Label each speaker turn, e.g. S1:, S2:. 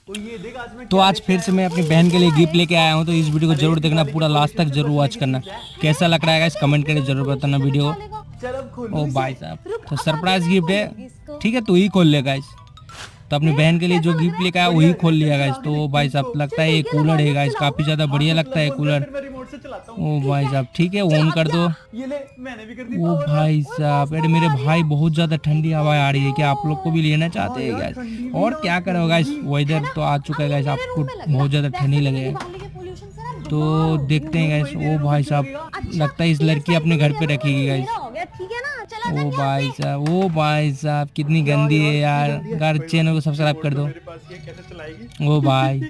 S1: तो आज फिर से मैं अपनी बहन के लिए गिफ्ट लेके आया हूँ, तो इस वीडियो को जरूर देखना, पूरा लास्ट तक जरूर वॉच करना। कैसा लग रहा है गाइस कमेंट करके जरूर बताना वीडियो को। ओ भाई साहब, तो सरप्राइज गिफ्ट है, ठीक है तो ही खोल ले गाइस। तो अपनी बहन के लिए जो गिफ्ट लेके आया वही खोल लिया गाइस। तो भाई साहब लगता है ये कूलर है गाइस, काफी ज्यादा बढ़िया लगता है कूलर। ओ भाई साहब ठीक है ऑन कर दो। ओ भाई साहब, अरे मेरे भाई बहुत ज्यादा ठंडी हवा आ रही है, क्या आप लोग को भी लेना चाहते हैं गाइस? और क्या करो गाइस, वेदर तो आ चुका है गाइस, आपको बहुत ज्यादा ठंडी लगेगा तो देखते हैं गाइस। ओ भाई साहब लगता है इस लड़की अपने घर पे रखेगी गाइस। ओ भाई साहब, ओ भाई साहब कितनी गंदी है यार। गाइस चैनल को सब्सक्राइब कर दो। ओ भाई।